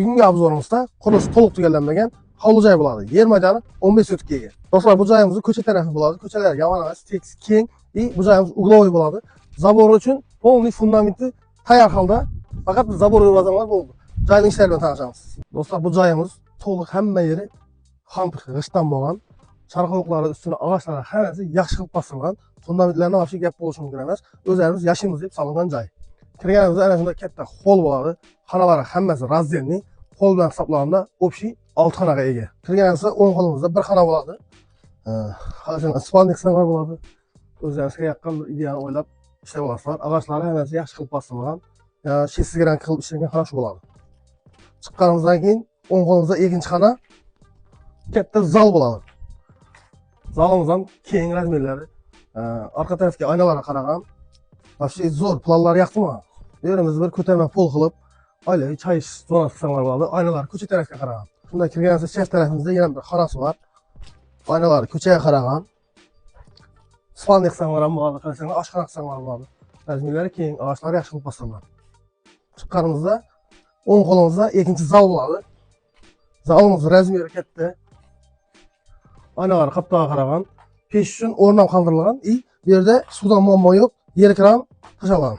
Bugungi obzorimizda qurilish to'liq tugallanmagan hovli joy bo'ladi. Yer maydoni 15 sotkga ega. Do'stlar, bu joyimiz ko'cha tarafi bo'ladi. Ko'chalar yomon emas, tekis, keng va bu joyimiz uglovoy bo'ladi. Zabor uchun полный fundamenti tayyor holda, faqat zabor yozamalar bo'ldi. Joyning ishlari bilan tanishamiz. Do'stlar, bu joyimiz to'liq hamma yeri g'ishtdan bo'lgan. Charxoqlari ustini og'achlari hammasi yaxshi qilib bosilgan. Fundamentlarni vobshe gap bo'lishi mumkin emas. O'zlarimiz yashaymiz deb solingan joy. Kirganimizda ana shunday katta hol bo'ladi. Xonalari hammasi razdelni, hol bilan hisoblaganda общий 6 xonaga ega. Kirganimizda 10 xolimizda bir xona bo'ladi. Hozir spalnik sangar bo'ladi. O'zlaringizga yoqqan bir ideani o'ylab ishlab olasizlar. Og'achlari hammasi yaxshi qilib bosilgan. Shesigan qilib ishlangan xona shu bo'ladi. Chiqqanimizdan keyin 10 xolimizda ikkinchi xona katta zal bo'ladi. Zalimiz ham keng razmerlari. Orqa tarafga oynalarga qaragan. Vobshe zo'r planlar yoqdimi? Yerimiz bir ko'tarma pol qilib, oilaviy choy ichish zonasi qilgan bo'ladi. Oynalar ko'cha tarafga qaragan. Shunda kirganimizda chap tarafimizda yana bir xonasi bor. Oynalar ko'chaga qaragan. Spalnik sangar ham bo'ladi, qarasanglar oshxona sangar bo'ladi. Razmerlari keng, og'achlari yaxshi qilib bosilgan. Chiqqanimizda 10 qo'limizda ikkinchi zal bo'ladi. Zalimiz razmeri katta. Oynalar qaptaga qaragan. Pesh uchun o'rnam qoldirilgan. Bu yerda suvdan muammo yo'q. Yer kran tashalgan.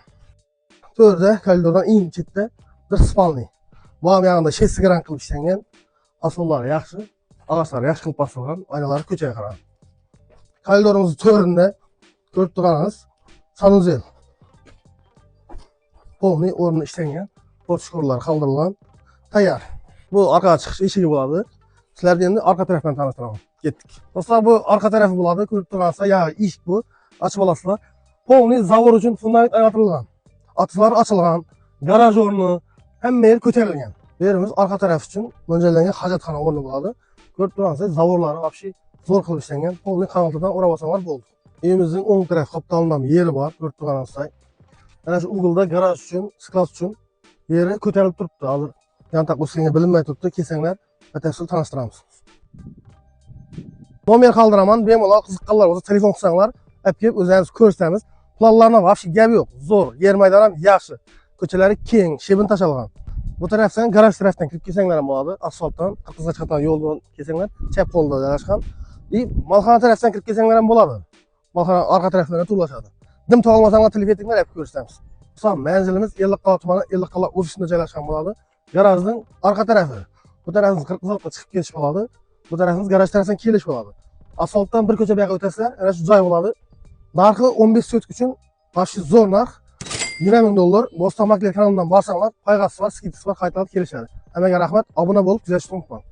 To'rda koridordan eng chetda bir spalni. Bu ham yonida shesigan qilib ishlangan. Asboblari yaxshi, og'achlari yaxshi qilib bosilgan, oynalari ko'chaga qaragan. Koridorimiz to'rida ko'rib turganingiz sanuzel. Polni o'rni ishlangan, portishkorlar qoldirilgan, tayyor. Bu orqaga chiqish eshigi bo'ladi. Sizlarga endi orqa tarafdan tanishtiraman. Ketdik. Do'stlar, bu orqa tarafi bo'ladi. Ko'rib turgansizlar, ya'ni eshik bu. Ochib olasizlar. Polni zavor uchun fundament o'rnatilgan. Otilar ochilgan, garaj o'rni, hamma yer ko'tarilgan. Bu yerimiz orqa taraf uchun mo'ljallangan hojatxona o'rni bo'ladi. Ko'rib turgansizlar, zavorlari vobshe zo'r qilib ishlangan. Polni qanotdan o'rab olsalar bo'ldi. Uyimizning o'ng taraf qoptalingan yeri bor, ko'rib turgansizlar. Mana shu uyg'ilda garaj uchun, sklad uchun yeri ko'tarilib turibdi. Hozir yantaq o'sganga bilinmay turibdi. Kelsanglar, batafsil tanishtiramiz. Nomer qoldiraman, bemalol qiziqqanlar bo'lsa telefon qilsanglar, olib kelib o'zingiz ko'rsatamiz. Planlarni vobshe gap yo'q. Zo'r, yer maydoni ham yaxshi. Ko'chalari keng, shebin tashalgan. Bu tarafdan garaj tarafdan kirib kelsanglar ham bo'ladi. Asfaltdan, qirqizga chiqadigan yo'ldan kelsanglar, chap qo'lda joylashgan. Molxona tarafdan kirib kelsanglar ham bo'ladi. Molxona orqa taraflarga turlashadi. Dim tog'olmasanglar telefon etinglar, olib ko'rsatamiz. Son manzilimiz Elliqal'a tumani, Elliqal'a ofisida joylashgan bo'ladi. Garajning orqa tarafi. Bu tarafimiz Qirqizga chiqib kelish bo'ladi. Bu tarafimiz garaj tarafdan kelish bo'ladi. Asfaltdan bir ko'cha bu yoqqa o'tasizlar, ana shu joy bo'ladi. Narxi 15 sotk uchun vobshe zo'r narx. $20,000. Bo'ston Makler kanalidan borsanglar, qo'yg'asi bor, skidasi bor, qaytarib kelishadi. Hammaga rahmat, obuna bo'lib kuzatishni unutmang.